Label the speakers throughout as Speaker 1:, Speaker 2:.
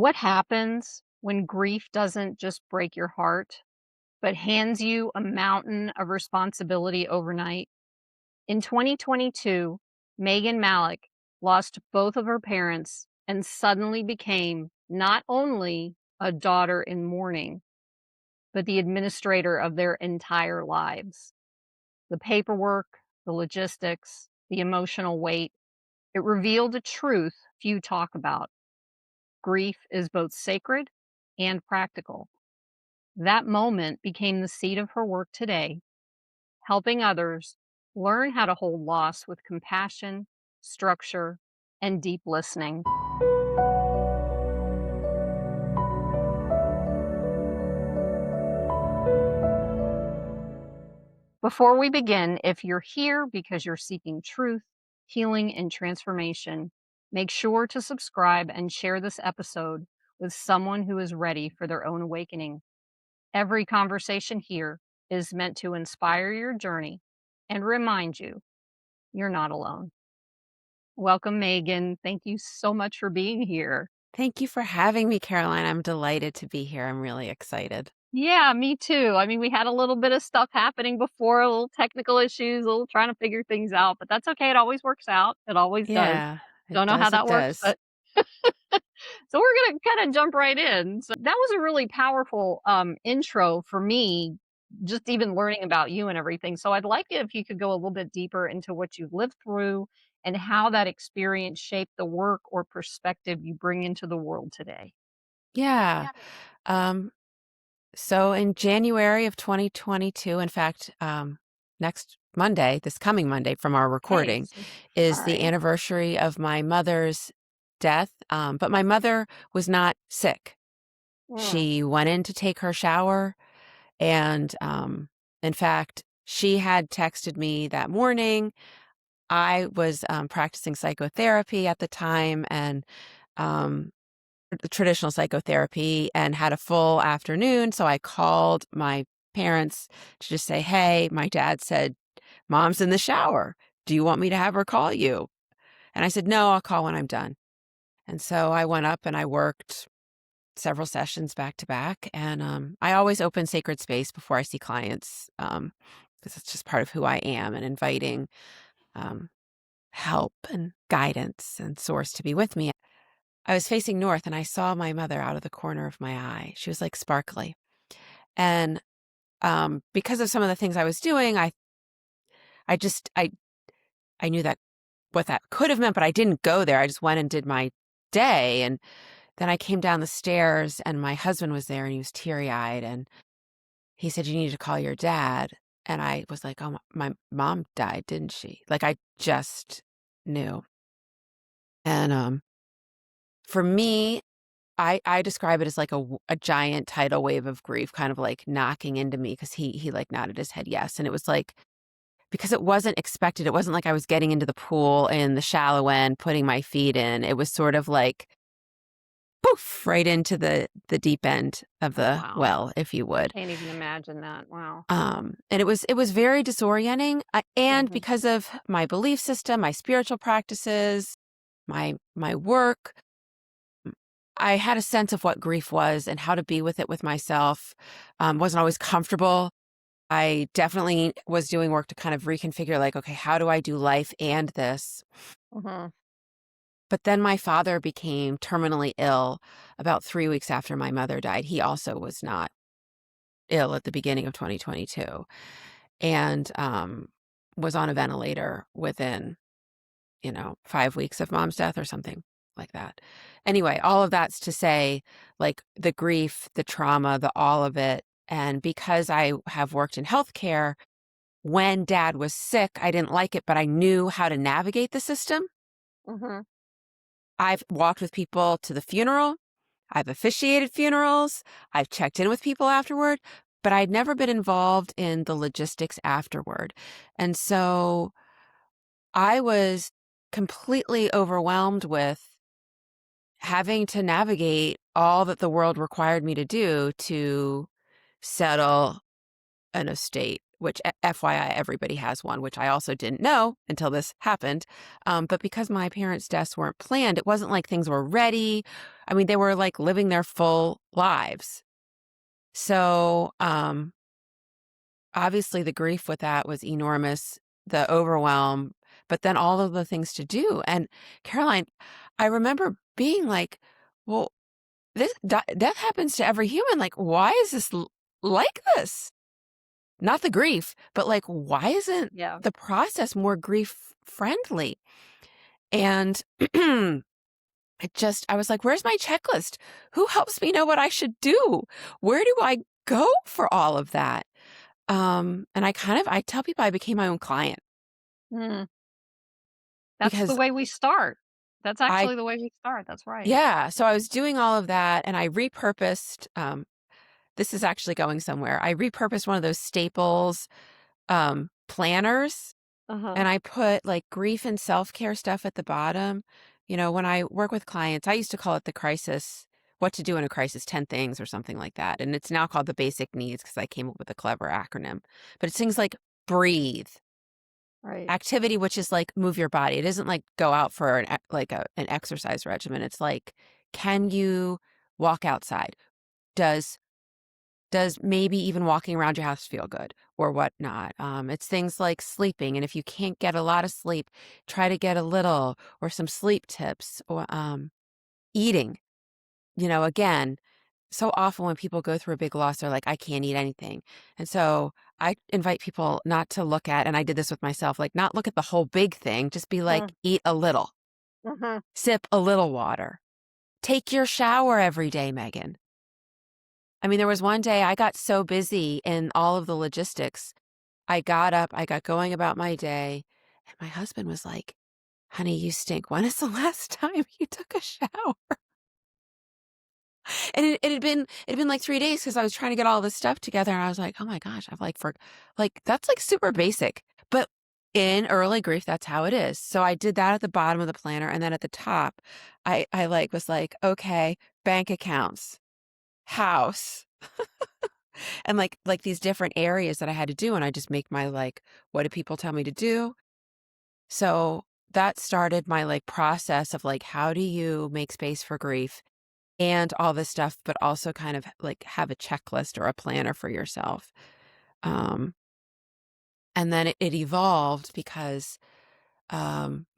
Speaker 1: What happens when grief doesn't just break your heart, but hands you a mountain of responsibility overnight? In 2022, Megan Malik lost both of her parents and suddenly became not only a daughter in mourning, but the administrator of their entire lives. The paperwork, the logistics, the emotional weight, it revealed a truth few talk about. Grief is both sacred and practical. That moment became the seed of her work today, helping others learn how to hold loss with compassion, structure, and deep listening. Before we begin, if you're here because you're seeking truth, healing, and transformation, make sure to subscribe and share this episode with someone who is ready for their own awakening. Every conversation here is meant to inspire your journey and remind you you're not alone. Welcome, Megan. Thank you so much for being here.
Speaker 2: Thank you for having me, Caroline. I'm delighted to be here. I'm really excited.
Speaker 1: Yeah, me too. I mean, we had a little bit of stuff happening before, a little technical issues, a little trying to figure things out, but that's okay. It always works out. It always does.
Speaker 2: Yeah, it
Speaker 1: Don't know how
Speaker 2: does. It
Speaker 1: that works,
Speaker 2: does.
Speaker 1: but so we're going to kind of jump right in. So that was a really powerful intro for me, just even learning about you and everything. So I'd like it if you could go a little bit deeper into what you've lived through and how that experience shaped the work or perspective you bring into the world today.
Speaker 2: Yeah.
Speaker 1: Yeah.
Speaker 2: Um, so in January of 2022, in fact, next Monday, this coming Monday from our
Speaker 1: Okay.
Speaker 2: recording,
Speaker 1: So, all
Speaker 2: is the
Speaker 1: right.
Speaker 2: anniversary of my mother's death. But my mother was not sick.
Speaker 1: Mm,
Speaker 2: She went in to take her shower, and in fact, she had texted me that morning. I was practicing psychotherapy at the time, and um, the traditional psychotherapy, and had a full afternoon. So I called my parents to just say, "Hey, my dad said mom's in the shower. Do you want me to have her call you?" And I said, "No, I'll call when I'm done." And so I went up and I worked several sessions back to back. And I always open sacred space before I see clients, because it's just part of who I am, and inviting um, help and guidance and source to be with me. I was facing north and I saw my mother out of the corner of my eye. She was like sparkly. And because of some of the things I was doing, I just I knew that what that could have meant, but I didn't go there. I just went and did my day. And then I came down the stairs and my husband was there and he was teary-eyed and he said, "You need to call your dad." And I was like, "Oh, my mom died, didn't she?" Like I just knew. And for me, I describe it as like a giant tidal wave of grief kind of like knocking into me, because he like nodded his head yes. And it was like, because it wasn't expected. It wasn't like I was getting into the pool in the shallow end, putting my feet in. It was sort of like poof, right into the deep end of
Speaker 1: oh,
Speaker 2: the
Speaker 1: wow.
Speaker 2: well, if you would.
Speaker 1: Can't even imagine that. Wow.
Speaker 2: And it was very disorienting. And
Speaker 1: Mhm.
Speaker 2: because of my belief system, my spiritual practices, my work, I had a sense of what grief was and how to be with it with myself. Wasn't always comfortable. I definitely was doing work to kind of reconfigure, like, okay, how do I do life and this?
Speaker 1: Mhm.
Speaker 2: But then my father became terminally ill about 3 weeks after my mother died. He also was not ill at the beginning of 2022, and was on a ventilator within, 5 weeks of mom's death or something like that. Anyway, all of that's to say, like, the grief, the trauma, the all of it. And because I have worked in healthcare, when dad was sick, I didn't like it, but I knew how to navigate the system.
Speaker 1: Mhm.
Speaker 2: I've walked with people to the funeral. I've officiated funerals. I've checked in with people afterward, but I'd never been involved in the logistics afterward. And so I was completely overwhelmed with having to navigate all that the world required me to do to settle an estate, which FYI, everybody has one, which I also didn't know until this happened. But because my parents' deaths weren't planned, it wasn't like things were ready. I mean, they were like living their full lives. So, obviously, the grief with that was enormous, the overwhelm, but then all of the things to do. And Caroline, I remember being like, well, death happens to every human. Like, why is this like this? Not the grief, but like, why isn't
Speaker 1: Yeah.
Speaker 2: the process more grief friendly? And I was like, where's my checklist? Who helps me know what I should do? Where do I go for all of that? And I tell people I became my own client
Speaker 1: Mm, that's the
Speaker 2: because
Speaker 1: way we start. That's
Speaker 2: I,
Speaker 1: actually the way we start, that's right.
Speaker 2: yeah. So I was doing all of that and I repurposed, this is actually going somewhere. I repurposed one of those Staples, planners.
Speaker 1: Uh-huh.
Speaker 2: And I put like grief and self-care stuff at the bottom. You know, when I work with clients, I used to call it the crisis, what to do in a crisis, 10 things or something like that. And it's now called the basic needs because I came up with a clever acronym. But it's things like breathe,
Speaker 1: Right.
Speaker 2: activity, which is like move your body. It isn't like go out for an exercise regimen. It's like, can you walk outside? Does does maybe even walking around your house feel good or whatnot? It's things like sleeping. And if you can't get a lot of sleep, try to get a little or some sleep tips or eating. You know, again, so often when people go through a big loss, they're like, I can't eat anything. And so I invite people not to look at, and I did this with myself, like not look at the whole big thing, just be like,
Speaker 1: Mm,
Speaker 2: eat a little,
Speaker 1: mhm.
Speaker 2: sip a little water, take your shower every day, Megan. I mean, there was one day I got so busy in all of the logistics. I got up, I got going about my day, and my husband was like, "Honey, you stink. When is the last time you took a shower?" And it had been like 3 days because I was trying to get all this stuff together, and I was like, "Oh my gosh, I've like for like that's like super basic." But in early grief, that's how it is. So I did that at the bottom of the planner, and then at the top, I like was like, "Okay, bank accounts, house." And like these different areas that I had to do, and I just make my like, what do people tell me to do? So that started my like process of like, how do you make space for grief and all this stuff, but also kind of like have a checklist or a planner for yourself. Um, and then it evolved because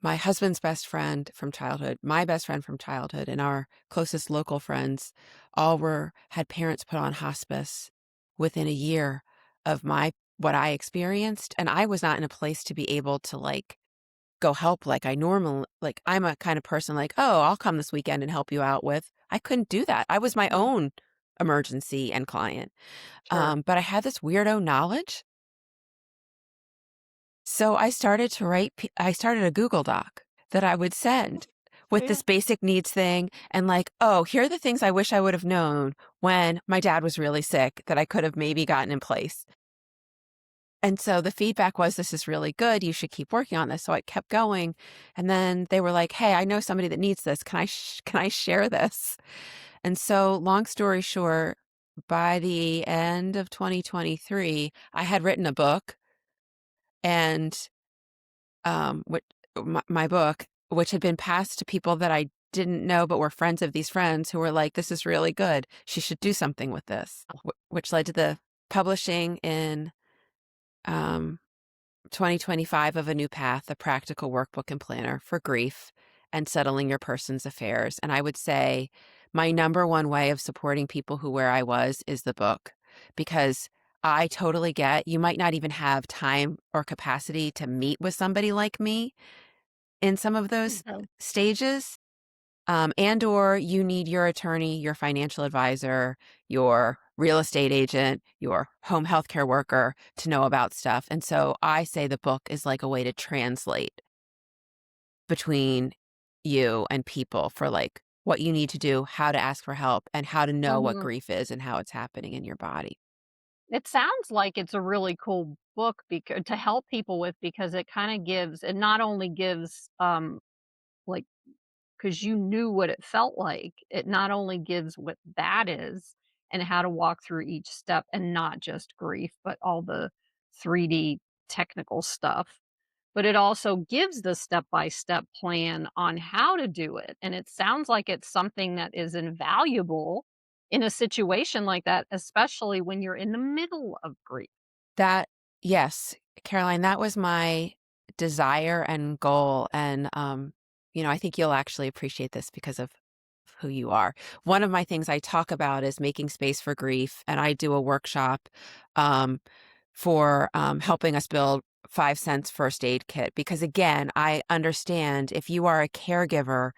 Speaker 2: my husband's best friend from childhood, my best friend from childhood, and our closest local friends all had parents put on hospice within a year of my what I experienced, and I was not in a place to be able to like go help like I normal like I'm a kind of person like, oh, I'll come this weekend and help you out with. I couldn't do that. I was my
Speaker 1: Mm,
Speaker 2: own emergency and client.
Speaker 1: sure.
Speaker 2: But I had this weirdo knowledge. So I started a Google Doc that I would send with
Speaker 1: Yeah.
Speaker 2: this basic needs thing and like, oh, here are the things I wish I would have known when my dad was really sick that I could have maybe gotten in place. And so the feedback was, this is really good. You should keep working on this. So I kept going. And then they were like, hey, I know somebody that needs this. Can I share this? And so long story short, by the end of 2023, I had written a book and which my book, which had been passed to people that I didn't know, but were friends of these friends who were like, this is really good. She should do something with this, which led to the publishing in um, 2025 of A New Path, a practical workbook and planner for grief and settling your person's affairs. And I would say my number one way of supporting people who where I was is the book because I totally get you might not even have time or capacity to meet with somebody like me in some of those
Speaker 1: Okay.
Speaker 2: stages. And or you need your attorney, your financial advisor, your real estate agent, your home healthcare worker to know about stuff. And so I say the book is like a way to translate between you and people for like what you need to do, how to ask for help, and how to know what
Speaker 1: Mhm.
Speaker 2: grief is and how it's happening in your body.
Speaker 1: It sounds like it's a really cool book becau to help people with because it kinda gives it not only gives, like, because you knew what it felt like, it not only gives what that is and how to walk through each step and not just grief, but all the 3D technical stuff, but it also gives the step-by-step plan on how to do it, and it sounds like it's something that is invaluable in a situation like that, especially when you're in the middle of grief.
Speaker 2: That yes, Caroline, that was my desire and goal, and, I think you'll actually appreciate this because of who you are. One of my things I talk about is making space for grief, and I do a workshop, um, for, helping us build 5 cents first aid kit because, again, I understand if you are a caregiver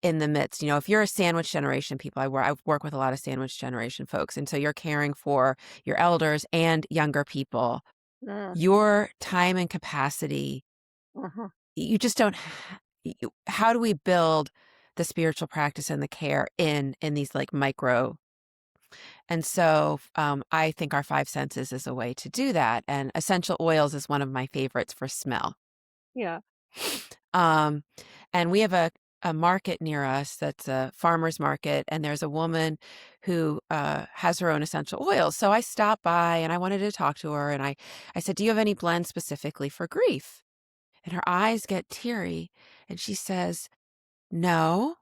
Speaker 2: in the midst if you're a sandwich generation people, I work with a lot of sandwich generation folks, and so you're caring for your elders and younger people.
Speaker 1: Mm,
Speaker 2: Your time and capacity,
Speaker 1: mhm.
Speaker 2: you just don't how do we build the spiritual practice and the care in these, like, micro and so, I think our 5 senses is a way to do that, and essential oils is one of my favorites for smell.
Speaker 1: Yeah.
Speaker 2: Um, and we have a market near us that's a farmer's market, and there's a woman who has her own essential oils. So I stopped by and I wanted to talk to her, and I said, "Do you have any blends specifically for grief?" And her eyes get teary, and she says, "No.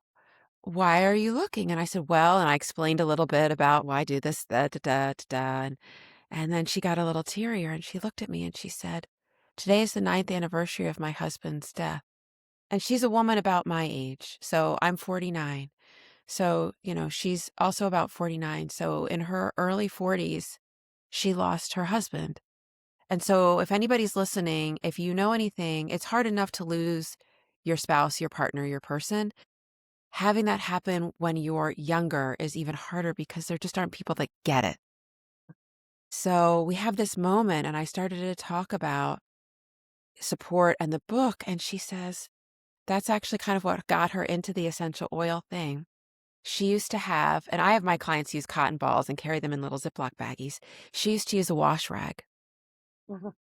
Speaker 2: Why are you looking?" And I said, "Well," and I explained a little bit about why I do this, da da da da da. And then she got a little tearier, and she looked at me and she said, "Today is the 9th anniversary of my husband's death." And she's a woman about my age. So I'm 49. So, she's also about 49. So in her early 40s, she lost her husband. And so if anybody's listening, if you know anything, it's hard enough to lose your spouse, your partner, your person. Having that happen when you're younger is even harder because there just aren't people that get it. So we have this moment, and I started to talk about support and the book. And she says, that's actually kind of what got her into the essential oil thing. She used to have, and I have my clients use cotton balls and carry them in little Ziploc baggies. She used to use a wash rag.
Speaker 1: Mhm.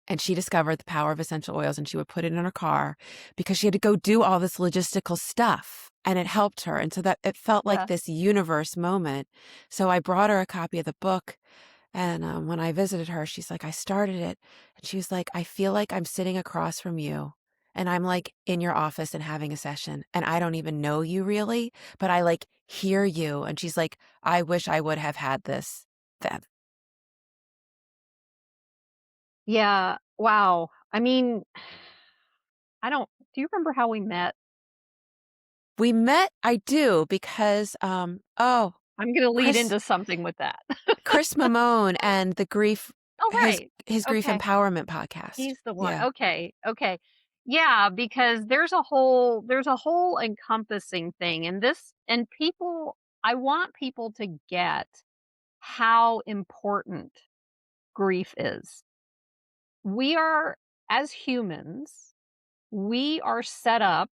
Speaker 2: And she discovered the power of essential oils and she would put it in her car because she had to go do all this logistical stuff and it helped her. And so that it felt like
Speaker 1: Yeah.
Speaker 2: this universe moment. So I brought her a copy of the book. And when I visited her, she's like, I started it. And she was like, I feel like I'm sitting across from you. And I'm like in your office and having a session. And I don't even know you really, but I like hear you. And she's like, I wish I would have had this then.
Speaker 1: Yeah. Wow. I mean, I don't do you remember how we met?
Speaker 2: We met, I do, because
Speaker 1: I'm gonna lead
Speaker 2: Chris
Speaker 1: into something with that.
Speaker 2: Chris Mamone and the grief
Speaker 1: Oh,
Speaker 2: his
Speaker 1: right.
Speaker 2: his grief
Speaker 1: Okay.
Speaker 2: empowerment podcast.
Speaker 1: He's the one.
Speaker 2: Yeah.
Speaker 1: Okay. Okay. Yeah, because there's a whole encompassing thing and people I want people to get how important grief is. We are as humans, we are set up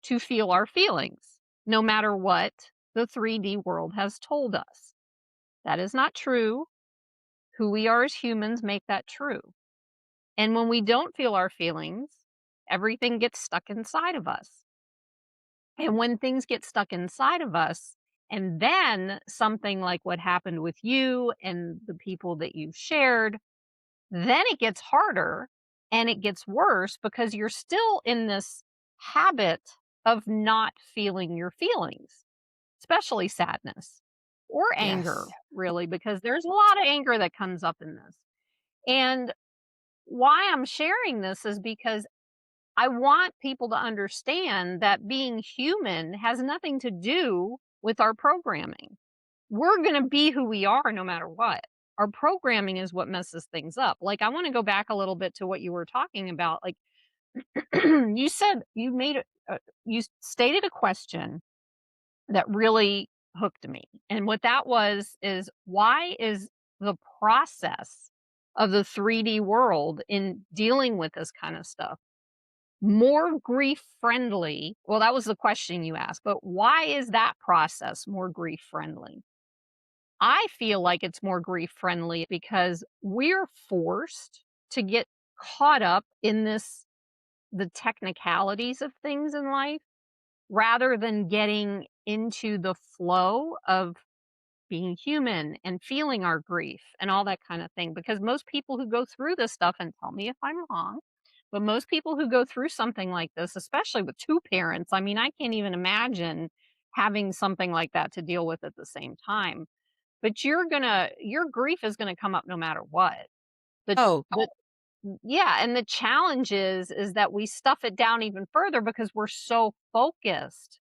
Speaker 1: to feel our feelings no matter what the 3D world has told us. That is not true. Who we are as humans make that true. And when we don't feel our feelings, everything gets stuck inside of us. And when things get stuck inside of us, and then something like what happened with you and the people that you've shared, then it gets harder and it gets worse because you're still in this habit of not feeling your feelings, especially sadness or anger,
Speaker 2: Yes.
Speaker 1: really, because there's a lot of anger that comes up in this. And why I'm sharing this is because I want people to understand that being human has nothing to do with our programming. We're going to be who we are no matter what. Our programming is what messes things up. Like, I want to go back a little bit to what you were talking about. Like, you said you made it, you stated a question that really hooked me. And what that was is why is the process of the 3D world in dealing with this kind of stuff more grief friendly? Well, that was the question you asked, but why is that process more grief friendly? I feel like it's more grief friendly because we're forced to get caught up in the technicalities of things in life rather than getting into the flow of being human and feeling our grief and all that kind of thing. Because most people who go through this stuff, and tell me if I'm wrong, but most people who go through something like this, especially with two parents, I mean, I can't even imagine having something like that to deal with at the same time. But your grief is gonna come up no matter what. The
Speaker 2: Oh,
Speaker 1: the Yeah, and the challenge is that we stuff it down even further because we're so focused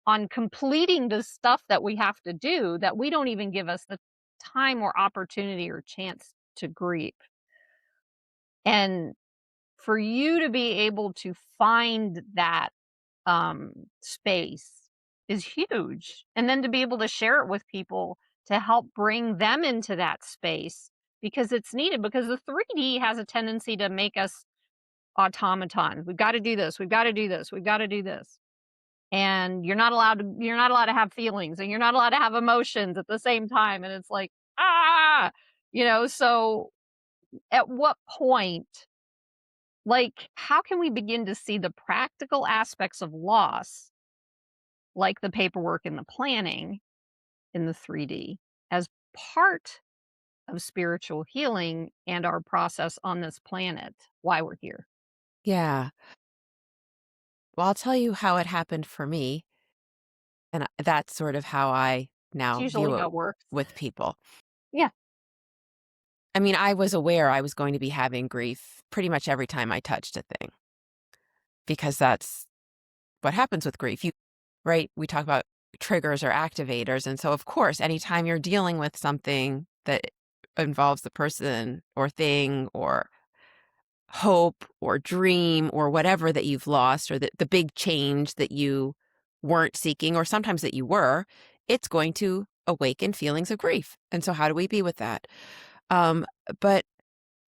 Speaker 1: on completing the stuff that we have to do that we don't even give us the time or opportunity or chance to grieve. And for you to be able to find that space is huge. And then to be able to share it with people to help bring them into that space because it's needed because the 3D has a tendency to make us automatons. We've got to do this. We've got to do this. We've got to do this. And you're not allowed to have feelings and you're not allowed to have emotions at the same time. And it's like, ah, so at what point, like, how can we begin to see the practical aspects of loss, like the paperwork and the planning in the 3D, as part of spiritual healing and our process on this planet, why we're here?
Speaker 2: yeah. Well, I'll tell you how it happened for me, and that's sort of how I
Speaker 1: It's
Speaker 2: now
Speaker 1: usually
Speaker 2: view it
Speaker 1: how it works.
Speaker 2: with people.
Speaker 1: Yeah.
Speaker 2: I mean, I was aware I was going to be having grief pretty much every time I touched a thing because that's what happens with grief. Right? We talk about triggers or activators. And so, of course, anytime you're dealing with something that involves the person or thing or hope or dream or whatever that you've lost or the big change that you weren't seeking or sometimes that you were, it's going to awaken feelings of grief. And so, how do we be with that? Um, but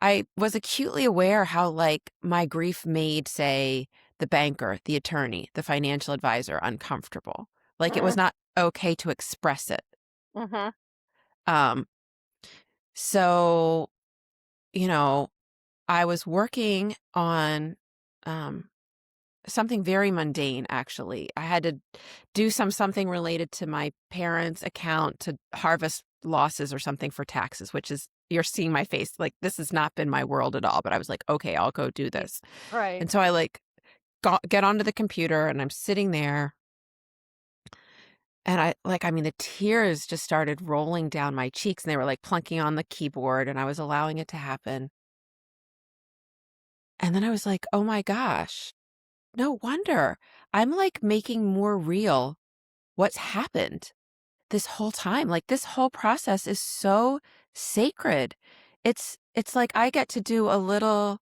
Speaker 2: I was acutely aware how, like, my grief made, say, the banker, the attorney, the financial advisor uncomfortable. Like, it was
Speaker 1: Mm,
Speaker 2: not okay to express it.
Speaker 1: mhm,
Speaker 2: Um, so, you know, I was working on um, something very mundane, actually. I had to do something related to my parents' account to harvest losses or something for taxes, which is you're seeing my face. Like, this has not been my world at all, but I was like, okay, I'll go do
Speaker 1: y
Speaker 2: this.
Speaker 1: right.
Speaker 2: And so I like get onto the computer and I'm sitting there and I mean, the tears just started rolling down my cheeks and they were like plunking on the keyboard and I was allowing it to happen. And then I was like, oh my gosh, no wonder I'm like making more real what's happened this whole time. Like, this whole process is so sacred. It's like I get to do a little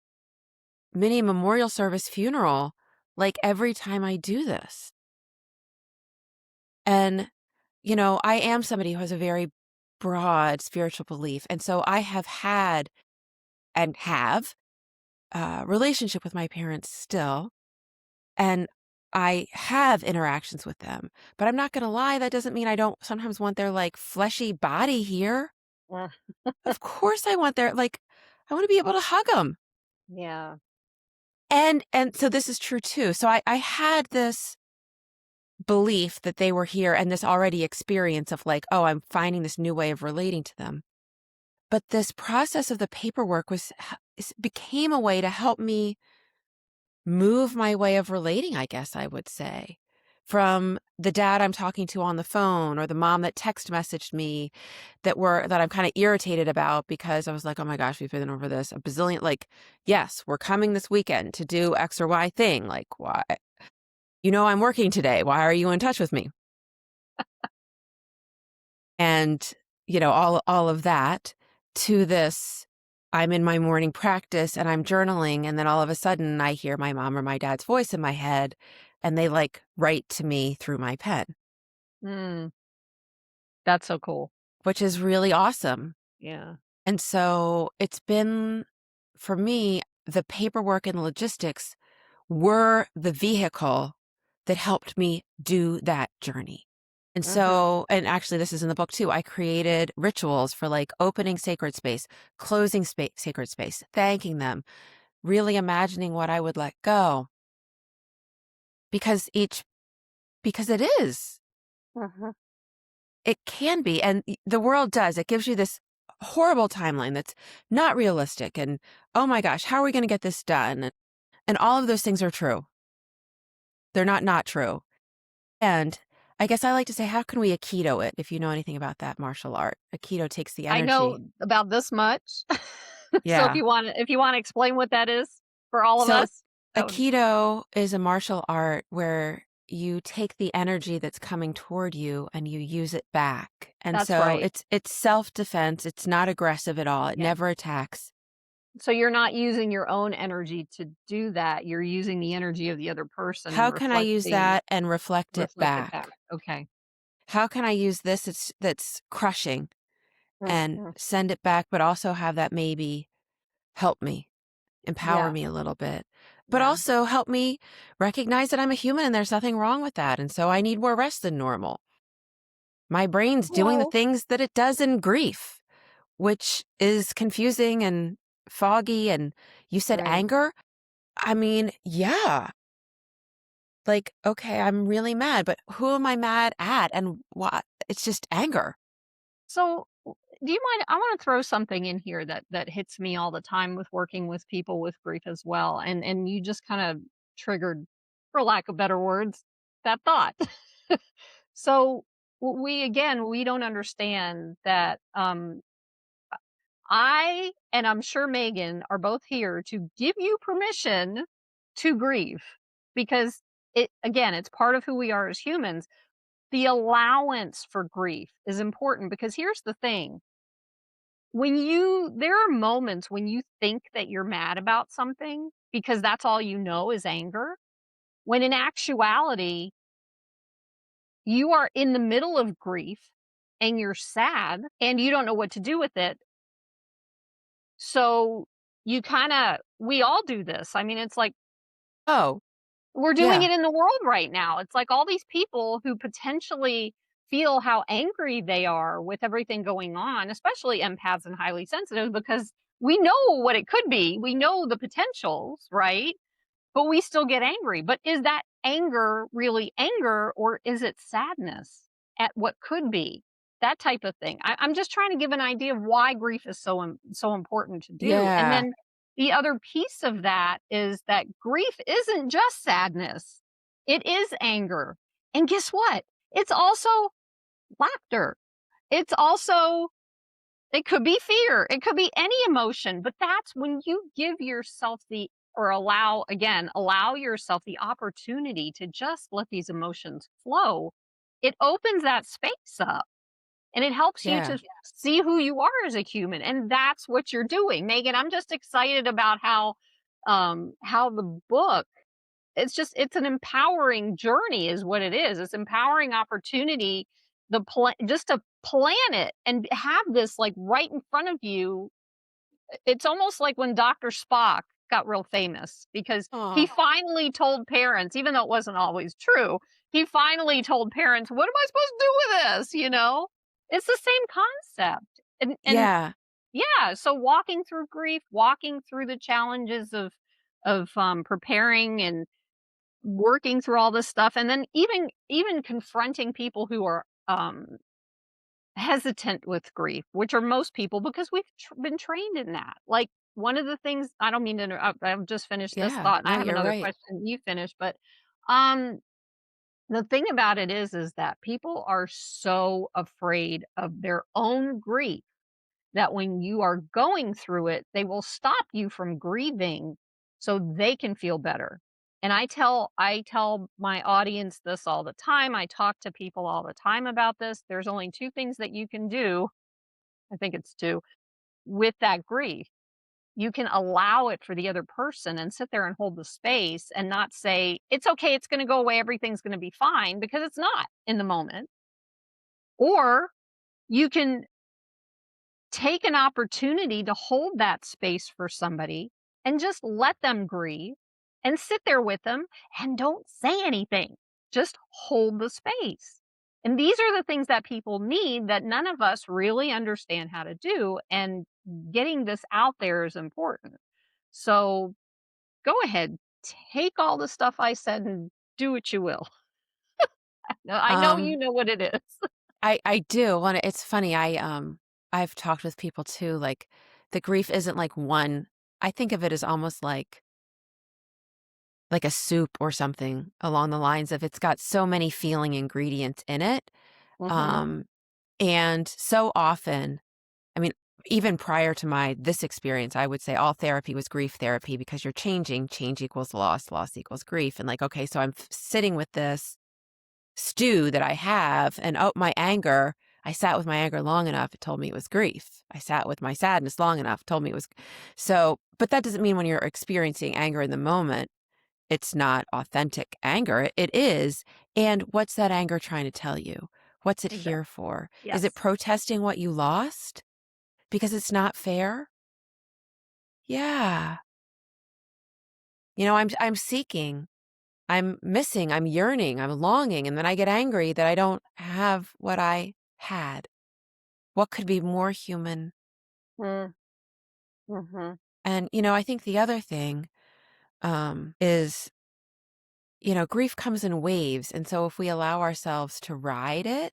Speaker 2: mini memorial service funeral like every time I do this. And I am somebody who has a very broad spiritual belief. And so I have had and have a relationship with my parents still. And I have interactions with them. But I'm not going to lie, that doesn't mean I don't sometimes want their like fleshy body here.
Speaker 1: Uh,
Speaker 2: Of course I want their like, I want to be able to hug them.
Speaker 1: yeah.
Speaker 2: And so this is true too. So I had this belief that they were here and this already experience of like, oh, I'm finding this new way of relating to them. But this process of the paperwork became a way to help me move my way of relating, I guess I would say, from the dad I'm talking to on the phone or the mom that text messaged me that I'm kind of irritated about because I was like, oh my gosh, we've been over this a bazillion. Like, yes, we're coming this weekend to do X or Y thing. Like, why? I'm working today. Why are you in touch with me? And, all of that to this, I'm in my morning practice and I'm journaling. And then all of a sudden I hear my mom or my dad's voice in my head and they like write to me through my pen,
Speaker 1: Mm, that's so cool.
Speaker 2: which is really awesome.
Speaker 1: Yeah.
Speaker 2: And so it's been, for me, the paperwork and logistics were the vehicle that helped me do that journey. And
Speaker 1: Mhm.
Speaker 2: so, and actually, this is in the book too. I created rituals for like opening sacred space, closing sacred space, thanking them, really imagining what I would let go because because it is.
Speaker 1: Mhm.
Speaker 2: It can be, and the world does. It gives you this horrible timeline that's not realistic, and, "Oh my gosh, how are we gonna get this done?" And all of those things are true. They're not true. And I guess I like to say, how can we Aikido it, if you know anything about that martial art? Aikido takes the
Speaker 1: I know
Speaker 2: energy.
Speaker 1: about this much. So
Speaker 2: Yeah.
Speaker 1: if you wanna explain what that is for all of
Speaker 2: So
Speaker 1: us, that would
Speaker 2: Aikido is a martial art where you take the energy that's coming toward you and you use it back. And
Speaker 1: that's
Speaker 2: so
Speaker 1: right.
Speaker 2: it's self-defense. It's not aggressive at all. It
Speaker 1: Yeah.
Speaker 2: never attacks.
Speaker 1: So you're not using your own energy to do that, you're using the energy of the other person and
Speaker 2: How can I use that and reflect it
Speaker 1: reflect it back.
Speaker 2: back?
Speaker 1: Okay.
Speaker 2: How can I use this that's crushing and
Speaker 1: Mhm.
Speaker 2: send it back, but also have that maybe help me, empower
Speaker 1: Yeah,
Speaker 2: me a little bit, but
Speaker 1: yeah.
Speaker 2: also help me recognize that I'm a human and there's nothing wrong with that. And so I need more rest than normal. My brain's doing the
Speaker 1: Well,
Speaker 2: things that it does in grief, which is confusing and foggy. And you said
Speaker 1: right.
Speaker 2: anger? I mean, yeah. Like, okay, I'm really mad, but who am I mad at and what? It's just anger.
Speaker 1: So, do you mind I wanna throw something in here that hits me all the time with working with people with grief as well, and you just kinda triggered, for lack of better words, that thought. So, we again, we don't understand that, I and I'm sure Megan are both here to give you permission to grieve because it's part of who we are as humans. The allowance for grief is important because here's the thing. There are moments when you think that you're mad about something because that's all you know is anger, when in actuality, you are in the middle of grief and you're sad and you don't know what to do with it. So we all do this. I mean, it's like
Speaker 2: Oh,
Speaker 1: we're doing
Speaker 2: yeah,
Speaker 1: it in the world right now. It's like all these people who potentially feel how angry they are with everything going on, especially empaths and highly sensitive, because we know what it could be. We know the potentials, right? But we still get angry. But is that anger really anger or is it sadness at what could be? That type of thing. I'm just trying to give an idea of why grief is so important to do. And
Speaker 2: yeah.
Speaker 1: then the other piece of that is that grief isn't just sadness. It is anger. And guess what? It's also laughter. It's also it could be fear. It could be any emotion, but that's when you give yourself allow yourself the opportunity to just let these emotions flow. It opens that space up and it helps you
Speaker 2: Yeah.
Speaker 1: to see who you are as a human. And that's what you're doing. Megan, I'm just excited about how the book it's an empowering journey is what it is. It's empowering opportunity just to plan it and have this like right in front of you. It's almost like when Dr. Spock got real famous because he
Speaker 2: Oh,
Speaker 1: finally told parents, even though it wasn't always true, he finally told parents, "What am I supposed to do with this?" It's the same concept. And
Speaker 2: yeah.
Speaker 1: yeah, so walking through grief, walking through the challenges of preparing and working through all this stuff, and then even confronting people who are hesitant with grief, which are most people because we've been trained in that. Like one of the things I don't mean to interrupt. I've just finished this
Speaker 2: Yeah.
Speaker 1: thought, and I
Speaker 2: No,
Speaker 1: have
Speaker 2: you're
Speaker 1: another
Speaker 2: right.
Speaker 1: question. You finish, but um, the thing about it is that people are so afraid of their own grief that when you are going through it, they will stop you from grieving so they can feel better. And I tell my audience this all the time. I talk to people all the time about this. There's only two things that you can do. I think it's two with that grief. You can allow it for the other person and sit there and hold the space and not say, it's okay, it's going to go away, everything's going to be fine, because it's not in the moment. Or you can take an opportunity to hold that space for somebody and just let them grieve and sit there with them and don't say anything. Just hold the space. And these are the things that people need that none of us really understand how to do. And getting this out there is important. So go ahead, take all the stuff I said and do what you will. I know you
Speaker 2: Um,
Speaker 1: know what it is.
Speaker 2: I do, and it's funny, I've talked with people too, like, the grief isn't like one. I think of it as almost like a soup or something along the lines of it's got so many feeling ingredients in it,
Speaker 1: Mhm.
Speaker 2: um, and so often, I mean, even prior to my this experience, I would say all therapy was grief therapy because you're changing, change equals loss, loss equals grief, and like, okay, so I'm sitting with this stew that I have, and oh, my anger, I sat with my anger long enough, it told me it was grief. I sat with my sadness long enough, told me it was. So, but that doesn't mean when you're experiencing anger in the moment, it's not authentic anger. It is. And what's that anger trying to tell you? What's it here
Speaker 1: Exactly.
Speaker 2: for? Is it
Speaker 1: Yes.
Speaker 2: protesting what you lost because it's not fair? Yeah. I'm seeking, I'm missing, I'm yearning, I'm longing, and then I get angry that I don't have what I had. What could be more human?
Speaker 1: Mm. Mhm.
Speaker 2: And, I think the other thing is, grief comes in waves. And so if we allow ourselves to ride it,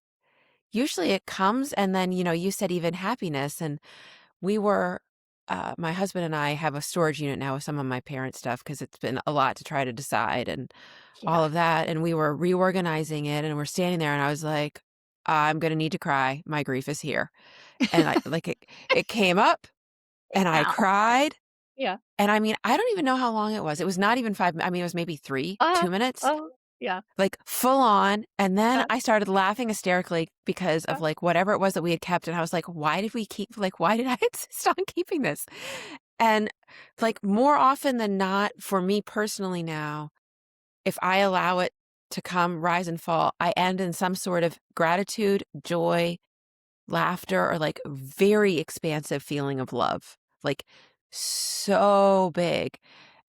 Speaker 2: usually it comes. And then, you said even happiness. And we were, my husband and I have a storage unit now with some of my parents' stuff because it's been a lot to try to decide and
Speaker 1: Yeah.
Speaker 2: all of that. And we were reorganizing it and we're standing there and I was like, I'm going to need to cry. My grief is here. And I like it came up and I
Speaker 1: Ow.
Speaker 2: cried.
Speaker 1: Yeah.
Speaker 2: And I mean, I don't even know how long it was. It was not even 5 I mean, it was maybe 3,
Speaker 1: Uh,
Speaker 2: 2 minutes,
Speaker 1: oh, yeah.
Speaker 2: like, full on, and then
Speaker 1: Uh,
Speaker 2: I started laughing hysterically because of,
Speaker 1: uh,
Speaker 2: like, whatever it was that we had kept, and I was like, "Why did we keep why did I insist on keeping this?" And, like, more often than not, for me personally now, if I allow it to come, rise and fall, I end in some sort of gratitude, joy, laughter, or like very expansive feeling of love, like so big.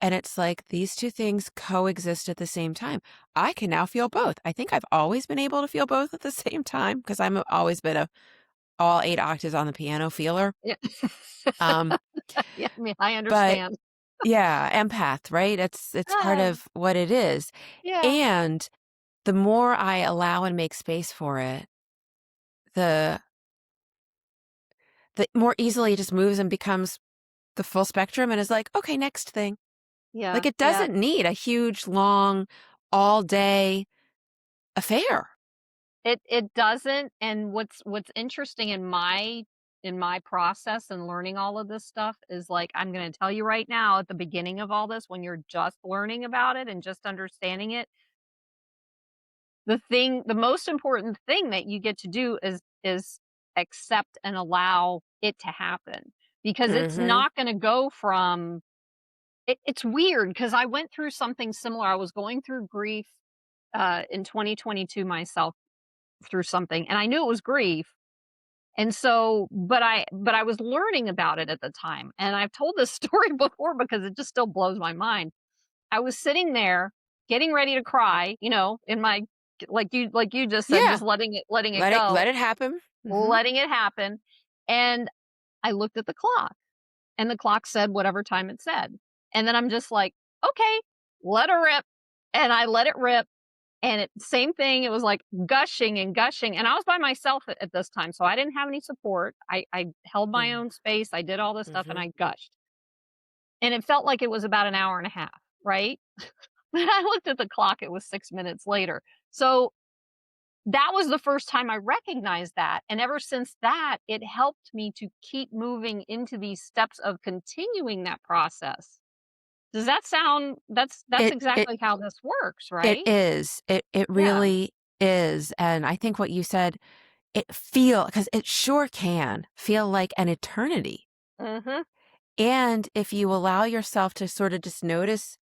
Speaker 2: And it's like these two things coexist at the same time. I can now feel both. I think I've always been able to feel both at the same time because always been a all 8 octaves on the piano feeler.
Speaker 1: yeah.
Speaker 2: Um,
Speaker 1: Yeah, I mean, I
Speaker 2: but
Speaker 1: understand.
Speaker 2: yeah, empath, right? It's part
Speaker 1: Ah,
Speaker 2: of what it is.
Speaker 1: yeah.
Speaker 2: And the more I allow and make space for it, the the more easily it just moves and becomes the full spectrum and is like, "Okay, next thing."
Speaker 1: Yeah,
Speaker 2: Like, it
Speaker 1: yeah.
Speaker 2: doesn't need a huge, long, all-day affair.
Speaker 1: It doesn't, and what's interesting in my process and learning all of this stuff is, like, I'm gonna tell you right now at the beginning of all this, when you're just learning about it and just understanding it, the most important thing that you get to do is accept and allow it to happen, because it's
Speaker 2: Mhm.
Speaker 1: not gonna go from it's weird because I went through something similar. I was going through grief, in 2022 myself through something, and I knew it was grief. And so, but I was learning about it at the time, and I've told this story before because it just still blows my mind. I was sitting there getting ready to cry, in my like you just said,
Speaker 2: Yeah.
Speaker 1: just letting it
Speaker 2: Let it
Speaker 1: go,
Speaker 2: let it happen. Mhm.
Speaker 1: letting it happen, and I looked at the clock, and the clock said whatever time it said. And then I'm just like, "Okay, let her rip." And I let it rip, and same thing, it was like gushing and gushing, and I was by myself at this time, so I didn't have any support. I held my
Speaker 2: Mm.
Speaker 1: own space, I did all this stuff, and
Speaker 2: Mhm.
Speaker 1: I gushed. And it felt like it was about an hour and a half, right? When I looked at the clock, it was 6 minutes later. So, that was the first time I recognized that, and ever since that, it helped me to keep moving into these steps of continuing that process. Does that sound that's
Speaker 2: It it
Speaker 1: exactly how this works,
Speaker 2: it
Speaker 1: right?
Speaker 2: is. It
Speaker 1: Yeah.
Speaker 2: really is, and I think what you said, it feel because it sure can feel like an eternity.
Speaker 1: Mhm.
Speaker 2: And if you allow yourself to sort of just notice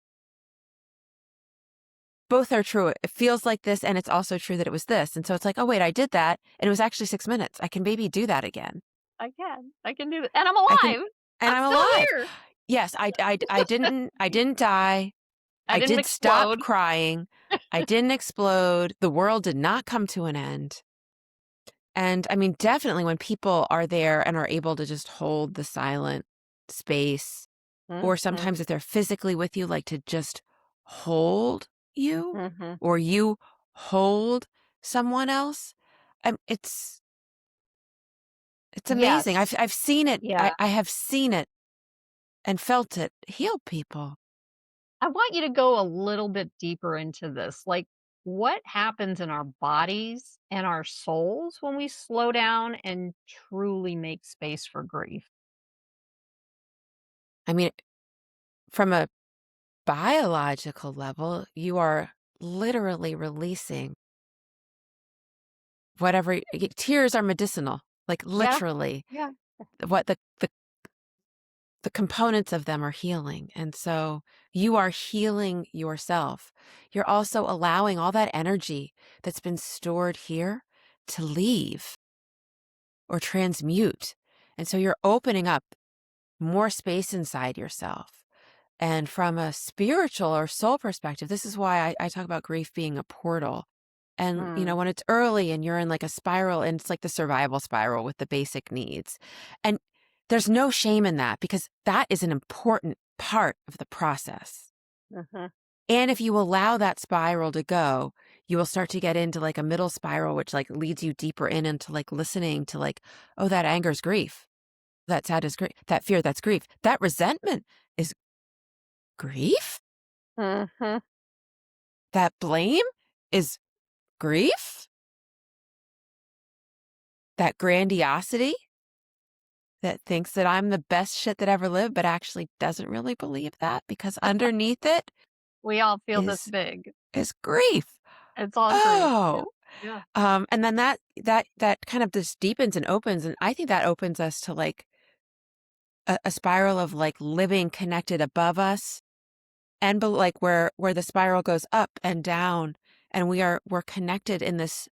Speaker 2: both are true. It feels like this, and it's also true that it was this. And so it's like, "Oh, wait, I did that, and it was actually 6 minutes. I can maybe do that again.
Speaker 1: I can. I can do that, and I'm
Speaker 2: I can
Speaker 1: alive.
Speaker 2: and
Speaker 1: I'm
Speaker 2: I'm
Speaker 1: still
Speaker 2: alive."
Speaker 1: here.
Speaker 2: Yes, I didn't die.
Speaker 1: I
Speaker 2: I
Speaker 1: didn't
Speaker 2: did stop
Speaker 1: explode.
Speaker 2: crying. I didn't explode. The world did not come to an end. And, I mean, definitely when people are there and are able to just hold the silent space, or
Speaker 1: Mhm,
Speaker 2: sometimes if they're physically with you, like, to just hold you,
Speaker 1: mhm.
Speaker 2: or you hold someone else, it's amazing.
Speaker 1: Yes.
Speaker 2: I've seen it.
Speaker 1: Yeah.
Speaker 2: I have seen it and felt it heal people.
Speaker 1: I want you to go a little bit deeper into this. Like, what happens in our bodies and our souls when we slow down and truly make space for grief?
Speaker 2: I mean, from a biological level, you are literally releasing whatever tears are medicinal, like
Speaker 1: Yeah.
Speaker 2: literally
Speaker 1: Yeah.
Speaker 2: what the components of them are healing. And so you are healing yourself. You're also allowing all that energy that's been stored here to leave or transmute. And so you're opening up more space inside yourself. And from a spiritual or soul perspective, this is why I talk about grief being a portal. And,
Speaker 1: Mm,
Speaker 2: when it's early and you're in like a spiral, and it's like the survival spiral with the basic needs. And there's no shame in that because that is an important part of the process.
Speaker 1: mhm.
Speaker 2: And if you allow that spiral to go, you will start to get into like a middle spiral, which like leads you deeper into like listening to like, oh, that anger is grief. That sad is grief. That fear, that's grief. That resentment is grief.
Speaker 1: Mhm.
Speaker 2: That blame is grief. That grandiosity that thinks that I'm the best shit that ever lived, but actually doesn't really believe that because underneath it
Speaker 1: We all feel this
Speaker 2: is
Speaker 1: big.
Speaker 2: is grief.
Speaker 1: It's all grief. Yeah.
Speaker 2: Oh,
Speaker 1: Yeah.
Speaker 2: and then that kind of just deepens and opens, and I think that opens us to like a spiral of like living connected above us and like where the spiral goes up and down, and we're connected in this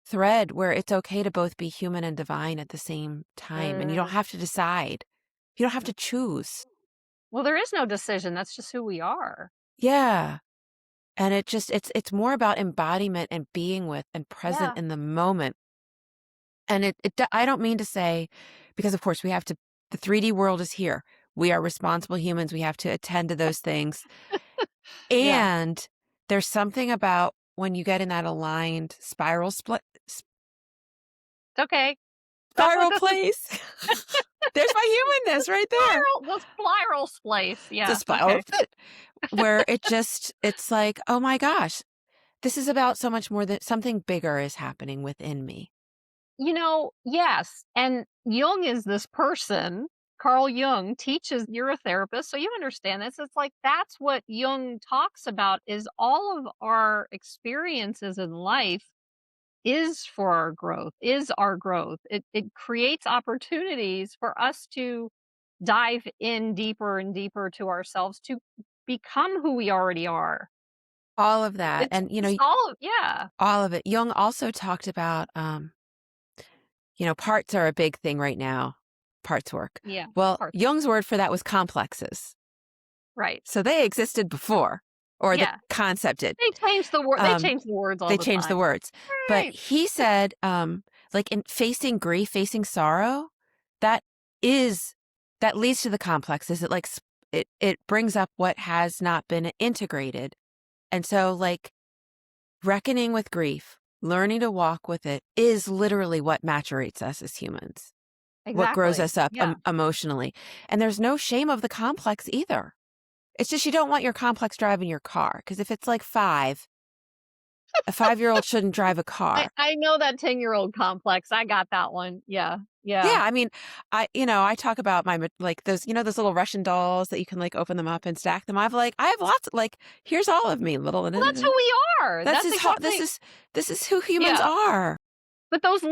Speaker 2: thread where it's okay to both be human and divine at the same time, and you don't
Speaker 1: Mm.
Speaker 2: have to decide. You don't have to choose.
Speaker 1: Well, there is no decision. That's just who we are.
Speaker 2: Yeah. And it's more about embodiment and being with and present
Speaker 1: Yeah.
Speaker 2: in the moment. And I don't mean to say, because of course we have to, the 3D world is here. We are responsible humans. We have to attend to those things.
Speaker 1: Yeah.
Speaker 2: And there's something about when you get in that aligned
Speaker 1: It's okay. That's what
Speaker 2: spiral
Speaker 1: this is.
Speaker 2: place. There's my humanness right there.
Speaker 1: The spiral splice.
Speaker 2: The
Speaker 1: Yeah.
Speaker 2: spiral
Speaker 1: Okay.
Speaker 2: fit where it's like, oh my gosh, this is about so much more than something bigger is happening within me.
Speaker 1: Yes. And Jung is this person. Carl Jung teaches, you're a therapist, so you understand this. It's like that's what Jung talks about is all of our experiences in life is for our growth, is our growth. It creates opportunities for us to dive in deeper and deeper to ourselves to become who we already are.
Speaker 2: All of that.
Speaker 1: It's
Speaker 2: And,
Speaker 1: just all of yeah.
Speaker 2: all of it. Jung also talked about, parts are a big thing right now, parts work.
Speaker 1: Yeah.
Speaker 2: Well,
Speaker 1: Parts.
Speaker 2: Jung's word for that was complexes.
Speaker 1: Right.
Speaker 2: So they existed before, or the
Speaker 1: Yeah.
Speaker 2: concept did.
Speaker 1: They
Speaker 2: Um,
Speaker 1: change the words all
Speaker 2: they
Speaker 1: the
Speaker 2: changed the
Speaker 1: time.
Speaker 2: words. But
Speaker 1: Right.
Speaker 2: he said, like in facing grief, facing sorrow, that is, that leads to the complexes. It like, it brings up what has not been integrated. And so like reckoning with grief, learning to walk with it is literally what maturates us as humans, what grows
Speaker 1: Exactly.
Speaker 2: us up
Speaker 1: Yeah.
Speaker 2: emotionally. And there's no shame of the complex either. It's just you don't want your complex driving your car. Because if it's like a 5-year-old shouldn't drive a car.
Speaker 1: I know that 10-year-old complex. I got that one. Yeah.
Speaker 2: Yeah,
Speaker 1: Yeah.
Speaker 2: I mean, I talk about like those, those little Russian dolls that you can like open them up and stack them. I have lots like, here's all of me, little.
Speaker 1: Well, that's who we are.
Speaker 2: That's
Speaker 1: That's
Speaker 2: is
Speaker 1: exactly
Speaker 2: this is who humans
Speaker 1: yeah.
Speaker 2: are.
Speaker 1: But those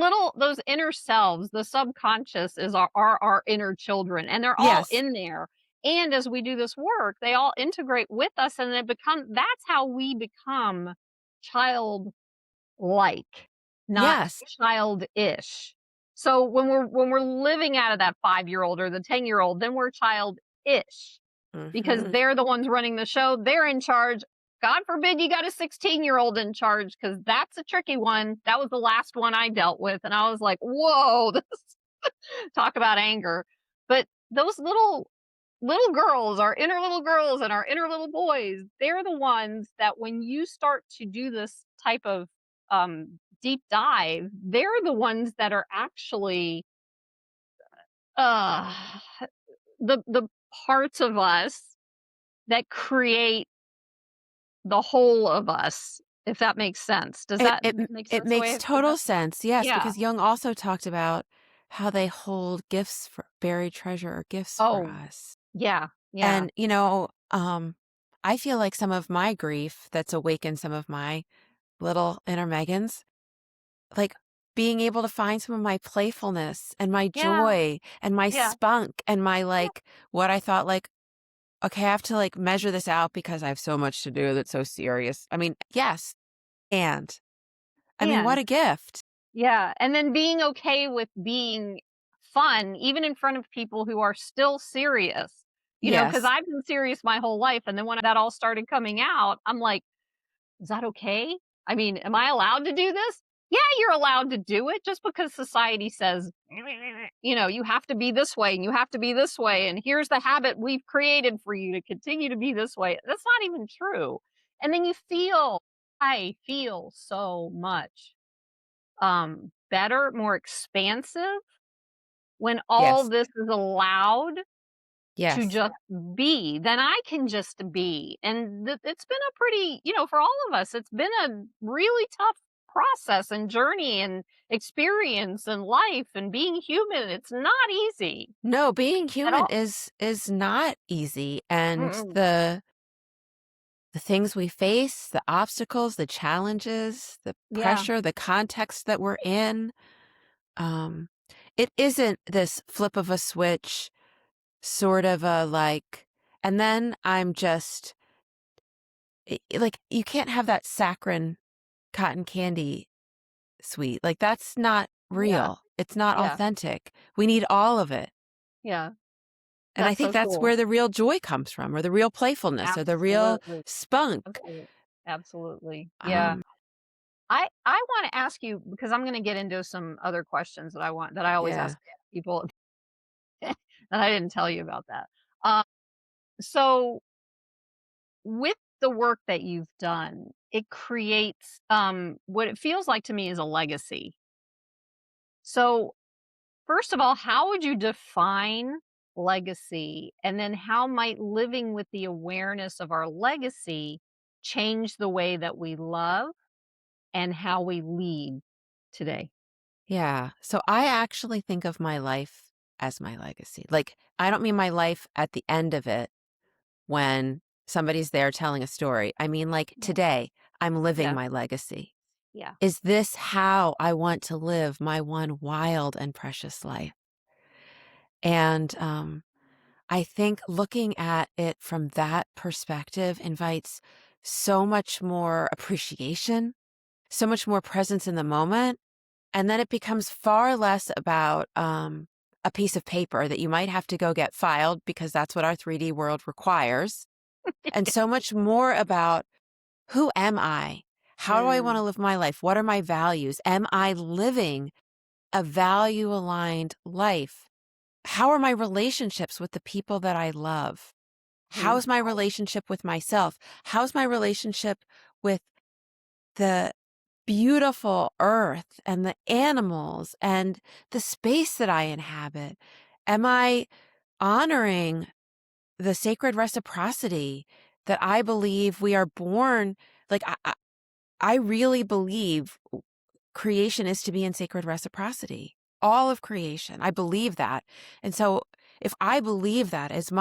Speaker 1: inner selves, the subconscious is our inner children, and they're all
Speaker 2: Yes.
Speaker 1: in there. And as we do this work, they all integrate with us, and that's how we become childlike, not
Speaker 2: Yes.
Speaker 1: childish. So when we're living out of that 5-year-old or the 10-year-old, then we're childish because
Speaker 2: Mhm.
Speaker 1: they're the ones running the show. They're in charge. God forbid you got a 16-year-old in charge because that's a tricky one. That was the last one I dealt with. And I was like, whoa, this talk about anger. But those little girls, our inner little girls and our inner little boys, they're the ones that when you start to do this type of deep dive, they're the ones that are actually, uh, the parts of us that create the whole of us, if that makes sense. Does
Speaker 2: It
Speaker 1: that
Speaker 2: it m
Speaker 1: make
Speaker 2: it
Speaker 1: sense the way
Speaker 2: makes
Speaker 1: I said that?
Speaker 2: total sense, yes,
Speaker 1: Yeah.
Speaker 2: because Jung also talked about how they hold gifts for buried treasure or gifts for
Speaker 1: Oh,
Speaker 2: us.
Speaker 1: yeah, yeah,
Speaker 2: And, I feel like some of my grief that's awakened some of my little inner Megans, like, being able to find some of my playfulness and my
Speaker 1: yeah,
Speaker 2: joy and my
Speaker 1: yeah,
Speaker 2: spunk and my,
Speaker 1: yeah,
Speaker 2: what I thought, "Okay, I have to, measure this out because I have so much to do that's so serious." I mean, yes, and I mean, what
Speaker 1: and
Speaker 2: a gift.
Speaker 1: yeah, and then being okay with being fun, even in front of people who are still serious, because
Speaker 2: Yes.
Speaker 1: I've been serious my whole life, and then when that all started coming out, I'm like, "Is that okay? I mean, am I allowed to do this?" Yeah, you're allowed to do it just because society says, you have to be this way and you have to be this way. And here's the habit we've created for you to continue to be this way. That's not even true. And then I feel so much better, more expansive when all
Speaker 2: Yes.
Speaker 1: this is allowed to
Speaker 2: Yes.
Speaker 1: just be, then I can just be. And it's been a pretty, for all of us, it's been a really tough process and journey and experience and life and being human. It's not easy
Speaker 2: No, being
Speaker 1: at
Speaker 2: human
Speaker 1: all.
Speaker 2: is not easy, and
Speaker 1: Mm-mm.
Speaker 2: the things we face, the obstacles, the challenges, the
Speaker 1: Yeah.
Speaker 2: pressure, the context that we're in, um, it isn't this flip of a switch, sort of a, and then I'm just you can't have that saccharine cotton candy sweet, that's not
Speaker 1: Yeah.
Speaker 2: real, it's not
Speaker 1: Yeah.
Speaker 2: authentic, we need all of it.
Speaker 1: Yeah.
Speaker 2: And I
Speaker 1: That's
Speaker 2: think
Speaker 1: so
Speaker 2: that's
Speaker 1: cool.
Speaker 2: where the real joy comes from, or the real playfulness, or the real
Speaker 1: Absolutely.
Speaker 2: spunk.
Speaker 1: Absolutely. Absolutely. Yeah.
Speaker 2: Um,
Speaker 1: I want to ask you because I'm going to get into some other questions that I always
Speaker 2: yeah,
Speaker 1: ask people that I didn't tell you about that. Um, so with the work that you've done, it creates what it feels like to me is a legacy. So, first of all, how would you define legacy? And then how might living with the awareness of our legacy change the way that we love and how we lead today?
Speaker 2: yeah. So I actually think of my life as my legacy. I don't mean my life at the end of it when somebody's there telling a story. I mean,
Speaker 1: Yeah.
Speaker 2: today, I'm living
Speaker 1: Yeah.
Speaker 2: my legacy.
Speaker 1: Yeah.
Speaker 2: Is this how I want to live my one wild and precious life? And I think looking at it from that perspective invites so much more appreciation, so much more presence in the moment. And then it becomes far less about a piece of paper that you might have to go get filed because that's what our 3D world requires. And so much more about who am I? How do I want
Speaker 1: Mm,
Speaker 2: to live my life? What are my values? Am I living a value aligned life? How are my relationships with the people that I love?
Speaker 1: mm.
Speaker 2: How's my relationship with myself? How's my relationship with the beautiful earth and the animals and the space that I inhabit? Am I honoring the sacred reciprocity that I believe we are born? Like, I really believe creation is to be in sacred reciprocity. All of creation. I believe that. And so if I believe that, am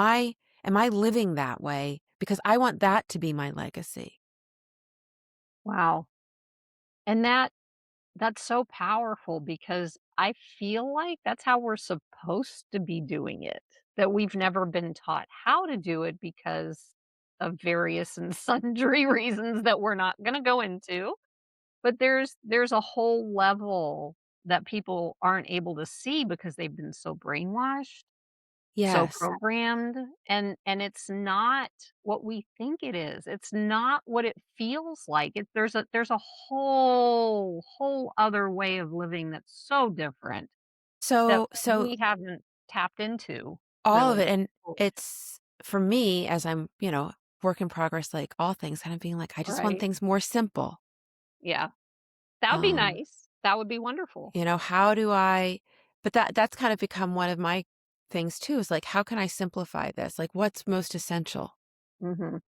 Speaker 2: I living that way? Because I want that to be my legacy.
Speaker 1: Wow. And that's so powerful because I feel like that's how we're supposed to be doing it, that we've never been taught how to do it because of various and sundry reasons that we're not going to go into. But there's a whole level that people aren't able to see because they've been so brainwashed, so
Speaker 2: Yes.
Speaker 1: programmed, and it's not what we think it is. It's not what it feels like. There's a whole other way of living that's so different that
Speaker 2: So
Speaker 1: we haven't tapped into
Speaker 2: all of
Speaker 1: really.
Speaker 2: it. And it's for me, as I'm, work in progress, like all things, kind of being like, I just want
Speaker 1: Right.
Speaker 2: things more simple.
Speaker 1: Yeah. That would be
Speaker 2: Um,
Speaker 1: nice. That would be wonderful.
Speaker 2: how do I but that's kind of become one of my things too, is like, how can I simplify this? Like, what's most essential?
Speaker 1: Mhm.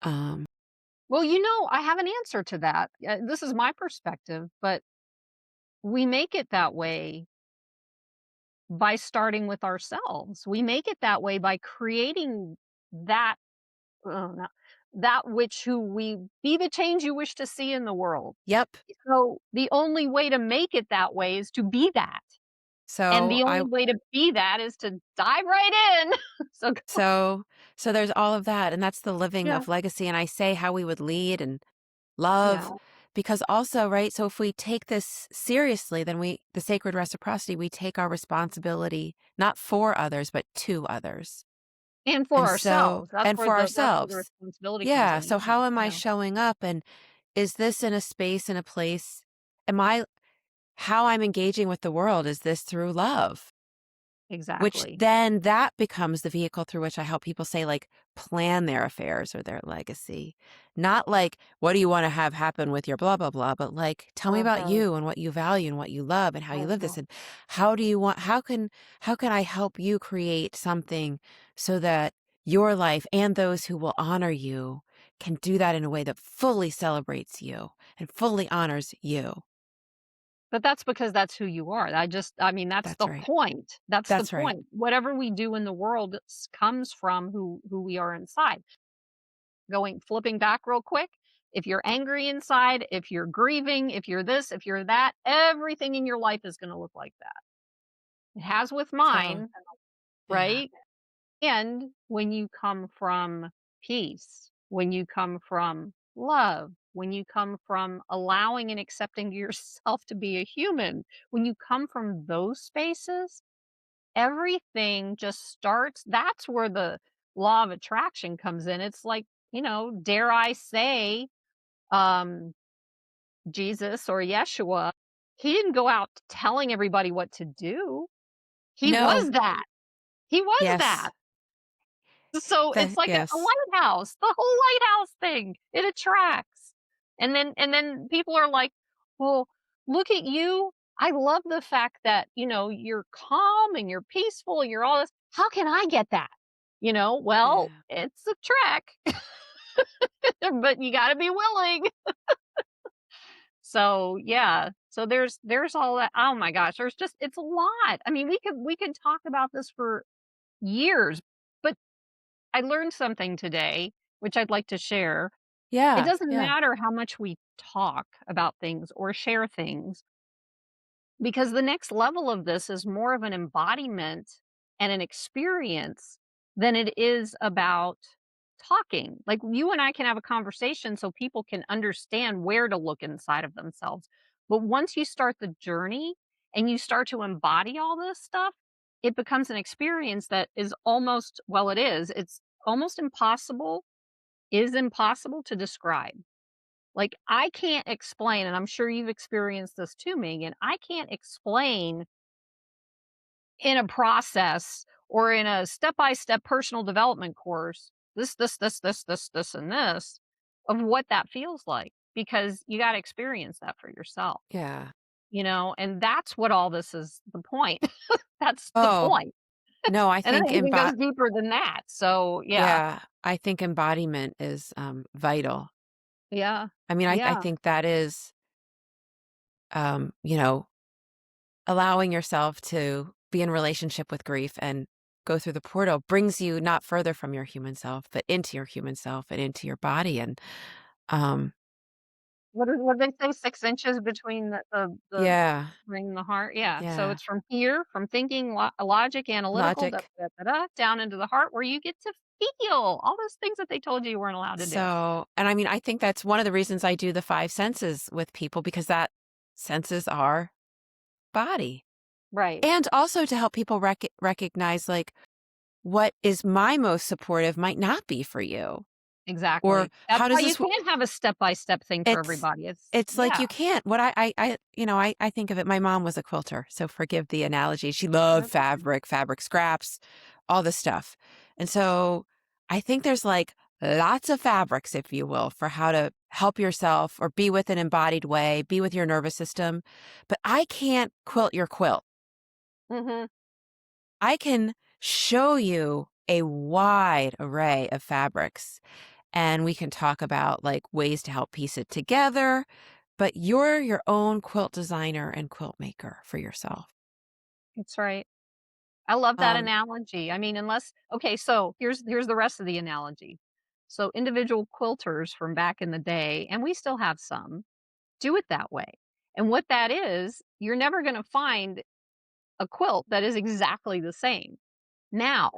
Speaker 2: Um,
Speaker 1: Well, I have an answer to that. This is my perspective, but we make it that way by starting with ourselves. We make it that way by creating that no, that which who we be the change you wish to see in the world.
Speaker 2: yep.
Speaker 1: So the only way to make it that way is to be that. And
Speaker 2: So
Speaker 1: the
Speaker 2: I
Speaker 1: only way to be that is to dive right in. So
Speaker 2: so so there's all of that, and that's the living
Speaker 1: yeah,
Speaker 2: of legacy, and I say how we would lead and
Speaker 1: yeah,
Speaker 2: love, because also, right, so if we take this seriously, then the sacred reciprocity, we take our responsibility not for others, but to others.
Speaker 1: and for
Speaker 2: And so
Speaker 1: ourselves. That's
Speaker 2: and
Speaker 1: where
Speaker 2: for
Speaker 1: the
Speaker 2: ourselves.
Speaker 1: responsibility comes
Speaker 2: Yeah,
Speaker 1: in.
Speaker 2: so how am I
Speaker 1: Yeah,
Speaker 2: showing up, and is this in a space, in a place, am I how I'm engaging with the world, is this through love? Which
Speaker 1: exactly.
Speaker 2: then that becomes the vehicle through which I help people say, like, plan their affairs or their legacy. Not like, "What do you wanna have happen with your blah, blah, blah," but like, "Tell me about
Speaker 1: Uh-huh,
Speaker 2: you and what you value and what you love and how you live
Speaker 1: uh-huh.
Speaker 2: this, and how do you want how can I help you create something so that your life and those who will honor you can do that in a way that fully celebrates you and fully honors you."
Speaker 1: But that's because that's who you are. I mean, that's
Speaker 2: That's
Speaker 1: the
Speaker 2: right.
Speaker 1: point. That's the
Speaker 2: That's right.
Speaker 1: point. Whatever we do in the world comes from who we are inside. Flipping back real quick, if you're angry inside, if you're grieving, if you're this, if you're that, everything in your life is gonna look like that. It has with
Speaker 2: So,
Speaker 1: mine,
Speaker 2: yeah.
Speaker 1: right? And when you come from peace, when you come from love, when you come from allowing and accepting yourself to be a human, when you come from those spaces, everything just starts. That's where the law of attraction comes in. It's like, dare I say, um, Jesus or Yeshua, he didn't go out telling everybody what to do. He
Speaker 2: No.
Speaker 1: was that. He was
Speaker 2: Yes.
Speaker 1: that. So it's like a
Speaker 2: Yes.
Speaker 1: lighthouse, the whole lighthouse thing, it attracts. And then people are like, "Well, look at you. I love the fact that, you're calm and you're peaceful and you're all this. How can I get that?" Well,
Speaker 2: Yeah.
Speaker 1: it's a trek, but you gotta be willing. So, yeah. So there's all that. Oh my gosh, it's a lot. I mean, we could talk about this for years, but I learned something today, which I'd like to share. It
Speaker 2: Yeah,
Speaker 1: doesn't
Speaker 2: yeah,
Speaker 1: matter how much we talk about things or share things, because the next level of this is more of an embodiment and an experience than it is about talking. Like you and I can have a conversation so people can understand where to look inside of themselves. But once you start the journey and you start to embody all this stuff, it becomes an experience that is almost, well, it's almost impossible to describe. Like, I can't explain, and I'm sure you've experienced this too, Megan. I can't explain in a process or in a step-by-step personal development course, this, and this of what that feels like because you got to experience that for yourself,
Speaker 2: yeah.
Speaker 1: and that's what all this is the point. That's the
Speaker 2: Oh,
Speaker 1: point.
Speaker 2: no, I
Speaker 1: And then
Speaker 2: think
Speaker 1: it even goes deeper than that. So, yeah.
Speaker 2: yeah, I think embodiment is, vital.
Speaker 1: Yeah.
Speaker 2: I mean, I
Speaker 1: Yeah.
Speaker 2: think that is, um, you know, allowing yourself to be in relationship with grief and go through the portal brings you not further from your human self, but into your human self and into your body, and, um
Speaker 1: What did they say, 6 inches between the
Speaker 2: yeah,
Speaker 1: brain and the heart? Yeah, so
Speaker 2: yeah,
Speaker 1: it's from here, from thinking, logic, analytical, da
Speaker 2: logic.
Speaker 1: da da da, down into the heart where you get to feel all those things that they told you weren't allowed to do.
Speaker 2: So and I mean, I think that's one of the reasons I do the 5 senses with people, because that senses are body.
Speaker 1: Right,
Speaker 2: And also to help people recognize, like, what is my most supportive might not be for you, or
Speaker 1: exactly. That's
Speaker 2: how does
Speaker 1: why you
Speaker 2: this
Speaker 1: can't have a step-by-step thing for
Speaker 2: it's
Speaker 1: everybody.
Speaker 2: it's like
Speaker 1: Yeah,
Speaker 2: you can't what I think of it, my mom was a quilter, so forgive the analogy. She loved
Speaker 1: that's okay.
Speaker 2: fabric, fabric scraps, all this stuff. And so I think there's, like, lots of fabrics, if you will, for how to help yourself or be with an embodied way, be with your nervous system. But I can't quilt your quilt.
Speaker 1: Mhm.
Speaker 2: I can show you a wide array of fabrics and we can talk about like ways to help piece it together. But you're your own quilt designer and quilt maker for yourself.
Speaker 1: That's right. I love that
Speaker 2: Um,
Speaker 1: analogy. I mean, unless okay, so here's the rest of the analogy. So individual quilters from back in the day, and we still have some, do it that way. And what that is, you're never gonna find a quilt that is exactly the same. Now,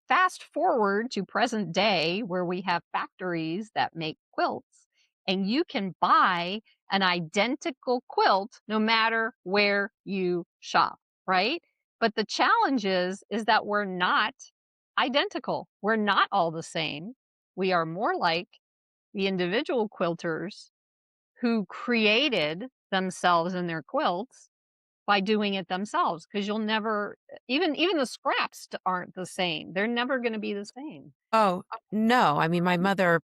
Speaker 1: fast forward to present day where we have factories that make quilts and you can buy an identical quilt no matter where you shop, right? But the challenge is that we're not identical. We're not all the same. We are more like the individual quilters who created themselves and their quilts by doing it themselves, because 'cause you'll never even the scraps aren't the same. They're never gonna be the same.
Speaker 2: oh, no. I mean, my mother,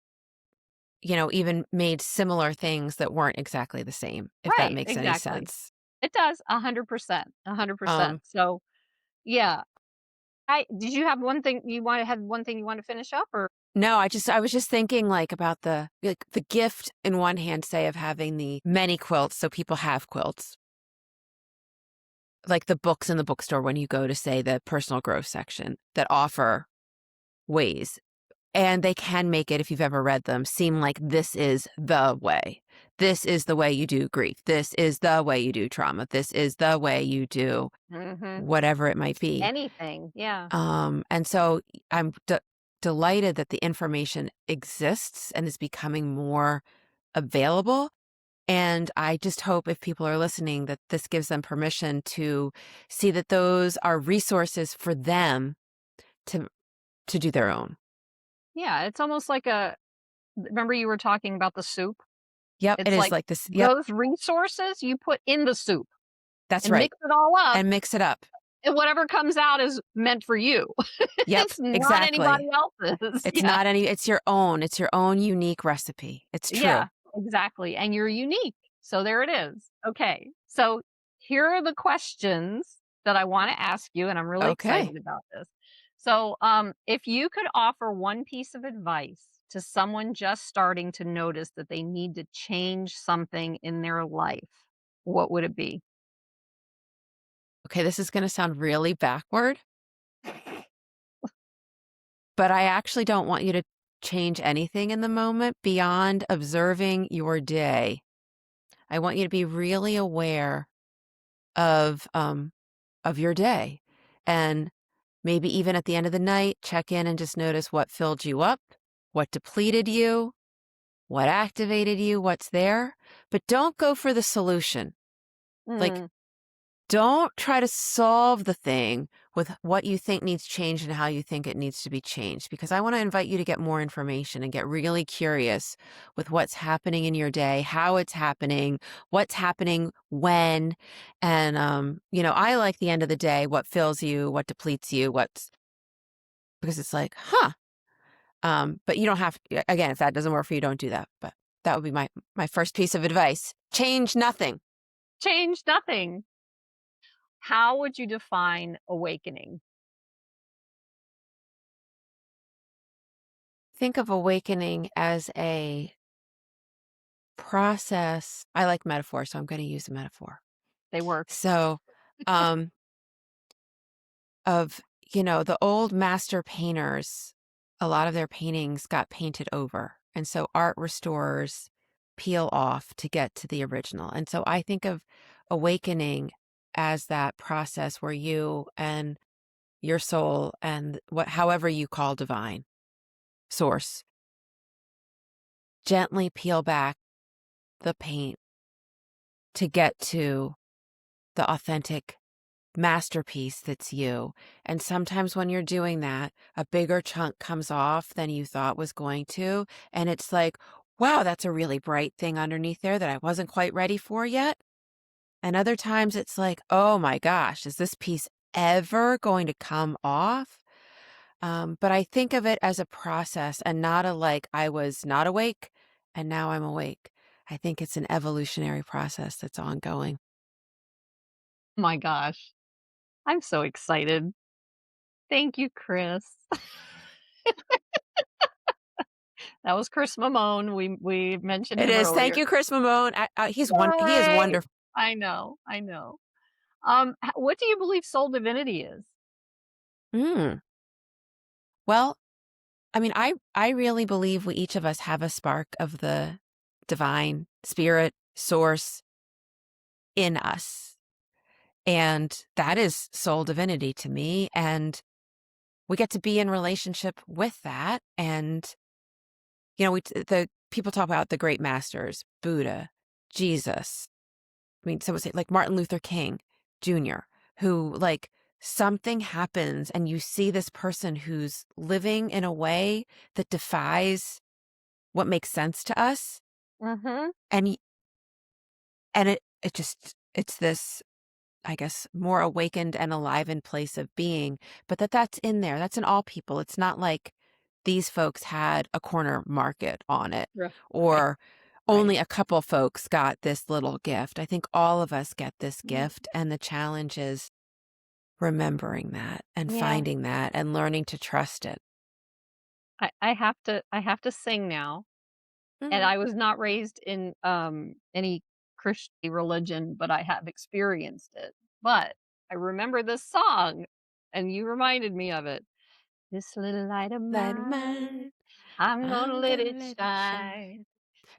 Speaker 2: even made similar things that weren't exactly the same, if that
Speaker 1: Right,
Speaker 2: makes any
Speaker 1: exactly.
Speaker 2: sense.
Speaker 1: It does, 100%, 100%.
Speaker 2: Um,
Speaker 1: So, yeah. I did you have one thing you wanna have one thing you wanna finish up or
Speaker 2: no, I was just thinking like about the gift in one hand, say, of having the many quilts, so people have quilts, like the books in the bookstore when you go to, say, the personal growth section that offer ways. And they can make it, if you've ever read them, seem like this is the way. This is the way you do grief. This is the way you do trauma. This is the way you do
Speaker 1: Mhm.
Speaker 2: whatever it might be.
Speaker 1: Anything, yeah.
Speaker 2: And so I'm delighted that the information exists and is becoming more available. And I just hope if people are listening that this gives them permission to see that those are resources for them to to do their own.
Speaker 1: Yeah, it's almost like a remember you were talking about the soup?
Speaker 2: Yep, it
Speaker 1: It's
Speaker 2: is
Speaker 1: like
Speaker 2: like this. Yep,
Speaker 1: those resources you put in the soup
Speaker 2: that's
Speaker 1: and
Speaker 2: right.
Speaker 1: mix it all up,
Speaker 2: And mix it up.
Speaker 1: and whatever comes out is meant for you.
Speaker 2: Yep,
Speaker 1: It's not anybody
Speaker 2: exactly.
Speaker 1: else's.
Speaker 2: It's
Speaker 1: Yeah.
Speaker 2: not any it's your own unique recipe. It's
Speaker 1: Yeah,
Speaker 2: true.
Speaker 1: exactly, and you're unique. So there it is. Okay. So here are the questions that I wanna ask you, and I'm really
Speaker 2: Okay.
Speaker 1: excited about this. So, if you could offer one piece of advice to someone just starting to notice that they need to change something in their life, what would it be?
Speaker 2: Okay, this is gonna sound really backward, but I actually don't want you to change anything in the moment beyond observing your day. I want you to be really aware of your day, and maybe even at the end of the night, check in and just notice what filled you up, what depleted you, what activated you, what's there, but don't go for the solution. Like,
Speaker 1: Mm,
Speaker 2: don't try to solve the thing with what you think needs changed and how you think it needs to be changed, because I want to invite you to get more information and get really curious with what's happening in your day, how it's happening, what's happening when. And, I like the end of the day, what fills you, what depletes you, because it's like, huh. But you don't have, again, if that doesn't work for you, don't do that. But that would be my first piece of advice. Change nothing.
Speaker 1: change nothing. How would you define awakening?
Speaker 2: Think of awakening as a process. I like metaphor, so I'm going to use a metaphor.
Speaker 1: They work.
Speaker 2: So, um, of, the old master painters, a lot of their paintings got painted over. And so art restorers peel off to get to the original. And so I think of awakening as that process where you and your soul and however you call divine source gently peel back the paint to get to the authentic masterpiece that's you. And sometimes when you're doing that, a bigger chunk comes off than you thought was going to. And it's like, wow, that's a really bright thing underneath there that I wasn't quite ready for yet. And other times it's like, oh my gosh, is this piece ever going to come off? But I think of it as a process and not a like I was not awake and now I'm awake. I think it's an evolutionary process that's ongoing.
Speaker 1: My gosh, I'm so excited. Thank you, Chris. That was Chris Mamone. We mentioned
Speaker 2: It
Speaker 1: him
Speaker 2: is. Thank
Speaker 1: earlier.
Speaker 2: you, Chris Mamone. He is
Speaker 1: Yay!
Speaker 2: wonderful.
Speaker 1: I know, I know. What do you believe soul divinity is?
Speaker 2: Mm. Well, I mean, I really believe we each of us have a spark of the divine spirit source in us. And that is soul divinity to me. And we get to be in relationship with that. And, the people talk about the great masters, Buddha, Jesus. I mean, some would say like Martin Luther King Jr., who like something happens and you see this person who's living in a way that defies what makes sense to us.
Speaker 1: Mhm.
Speaker 2: And, it just, it's this, I guess, more awakened and alive in place of being, but that's in there. That's in all people. It's not like these folks had a corner market on it
Speaker 1: Right,
Speaker 2: or
Speaker 1: right.
Speaker 2: only a couple folks got this little gift. I think all of us get this
Speaker 1: Mhm.
Speaker 2: gift. And the challenge is remembering that and
Speaker 1: Yeah.
Speaker 2: finding that and learning to trust it.
Speaker 1: I have to sing now, and
Speaker 2: Mhm.
Speaker 1: I was not raised in, any Christian religion, but I have experienced it. But I remember this song, and you reminded me of it. "This little light of
Speaker 2: Light of
Speaker 1: mine,
Speaker 2: mine,
Speaker 1: I'm gonna
Speaker 2: I'm
Speaker 1: let
Speaker 2: gonna
Speaker 1: it
Speaker 2: let it shine.
Speaker 1: shine.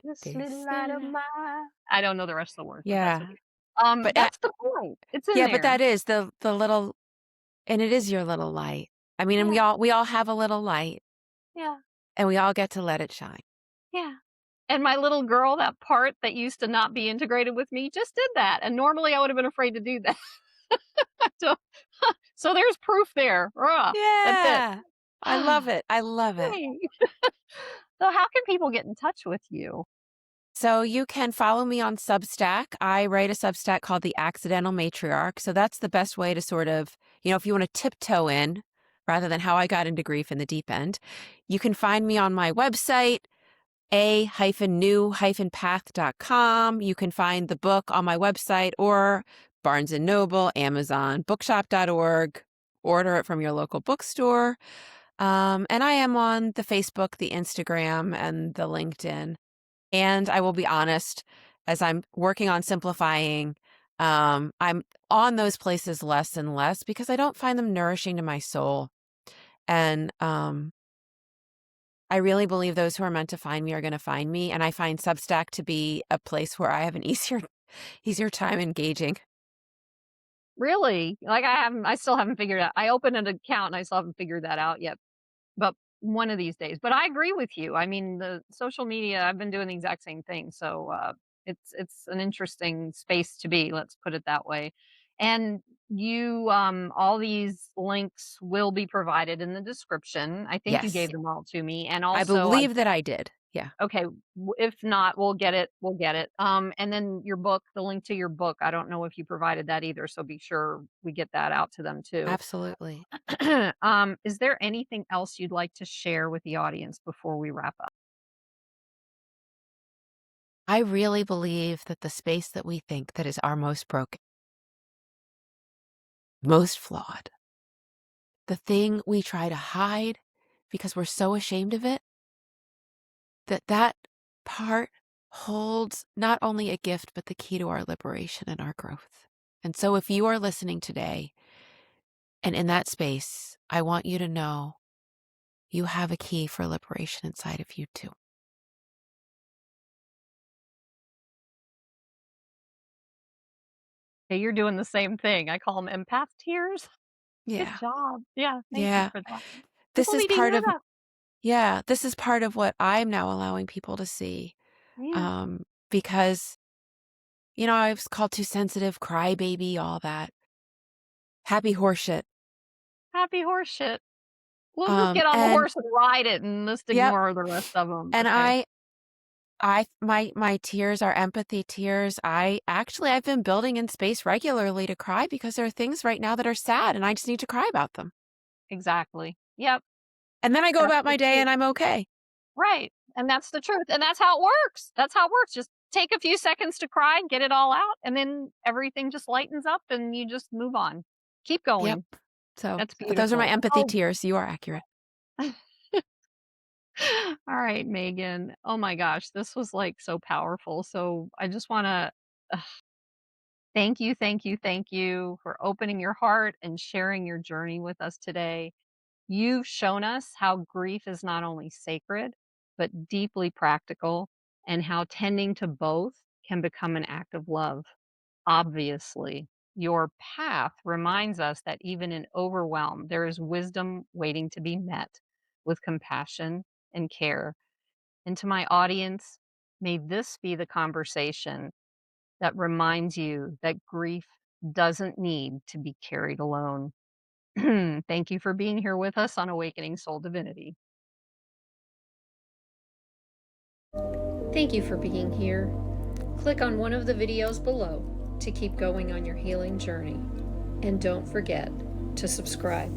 Speaker 1: This little
Speaker 2: This
Speaker 1: light of
Speaker 2: little.
Speaker 1: mine." I don't know the rest of the words, but that's
Speaker 2: Yeah.
Speaker 1: okay.
Speaker 2: But
Speaker 1: That's the point. It's in
Speaker 2: yeah, but
Speaker 1: there.
Speaker 2: that is the little, and it is your little light. I mean, and
Speaker 1: Yeah,
Speaker 2: we all have a little light
Speaker 1: yeah,
Speaker 2: and we all get to let it shine.
Speaker 1: yeah. And my little girl, that part that used to not be integrated with me, just did that, and normally I would have been afraid to do that. So so there's proof there. That's it.
Speaker 2: Yeah. I love it. I love it.
Speaker 1: Yay. So how can people get in touch with you?
Speaker 2: So you can follow me on Substack. I write a Substack called The Accidental Matriarch. So that's the best way to sort of, if you want to tiptoe in rather than how I got into grief in the deep end, you can find me on my website, a-new-path.com. You can find the book on my website or Barnes& and Noble, Amazon, bookshop.org. Order it from your local bookstore. And I am on the Facebook, the Instagram, and the LinkedIn. And I will be honest, as I'm working on simplifying, I'm on those places less and less because I don't find them nourishing to my soul. And I really believe those who are meant to find me are going to find me. And I find Substack to be a place where I have an easier time engaging.
Speaker 1: Really? Like, I still haven't figured out I opened an account and I still haven't figured that out yet, but one of these days. But I agree with you. I mean, the social media, I've been doing the exact same thing, so, it's an interesting space to be, let's put it that way. And all these links will be provided in the description. I think you
Speaker 2: Yes,
Speaker 1: gave them all to me, and
Speaker 2: I
Speaker 1: also I
Speaker 2: believe that I did. Yeah,
Speaker 1: okay, if not, we'll get it, we'll get it. And then your book, the link to your book, I don't know if you provided that either, so be sure we get that out to them too.
Speaker 2: absolutely.
Speaker 1: Is there anything else you'd like to share with the audience before we wrap up?
Speaker 2: I really believe that the space that we think that is our most broken, most flawed, the thing we try to hide because we're so ashamed of it, that part holds not only a gift, but the key to our liberation and our growth. And so if you are listening today and in that space, I want you to know you have a key for liberation inside of you too.
Speaker 1: Hey, you're doing the same thing. I call them empath tears. Good
Speaker 2: Yeah.
Speaker 1: job. Yeah, thank you
Speaker 2: Yeah.
Speaker 1: for that.
Speaker 2: This
Speaker 1: People
Speaker 2: is
Speaker 1: need to
Speaker 2: part
Speaker 1: hear
Speaker 2: of,
Speaker 1: that.
Speaker 2: yeah, this is part of what I'm now allowing people to see.
Speaker 1: Yeah.
Speaker 2: Because, I was called too sensitive, crybaby, all that. Happy horseshit.
Speaker 1: Happy horse shit. We'll just get on the
Speaker 2: And
Speaker 1: horse and ride it and just
Speaker 2: yep.
Speaker 1: ignore the rest of them.
Speaker 2: And
Speaker 1: Okay.
Speaker 2: my tears are empathy tears. I've been building in space regularly to cry because there are things right now that are sad and I just need to cry about them.
Speaker 1: Exactly. Yep.
Speaker 2: And then I go
Speaker 1: That's
Speaker 2: about
Speaker 1: the
Speaker 2: my day
Speaker 1: truth.
Speaker 2: and I'm okay.
Speaker 1: Right, and that's the truth, and that's how it works. That's how it works. Just take a few seconds to cry, get it all out, and then everything just lightens up and you just move on. Keep
Speaker 2: Yep.
Speaker 1: going.
Speaker 2: So,
Speaker 1: That's
Speaker 2: but those are my
Speaker 1: beautiful.
Speaker 2: empathy
Speaker 1: Oh,
Speaker 2: tears. You are accurate.
Speaker 1: all right, Megan. Oh my gosh, this was, like, so powerful. So I just wanna thank you, thank you, thank you for opening your heart and sharing your journey with us today. You've shown us how grief is not only sacred, but deeply practical, and how tending to both can become an act of love. Obviously, your path reminds us that even in overwhelm, there is wisdom waiting to be met with compassion and care. And to my audience, may this be the conversation that reminds you that grief doesn't need to be carried alone. Thank you for being here with us on Awakening Soul Divinity. Thank you for being here. Click on one of the videos below to keep going on your healing journey. And don't forget to subscribe.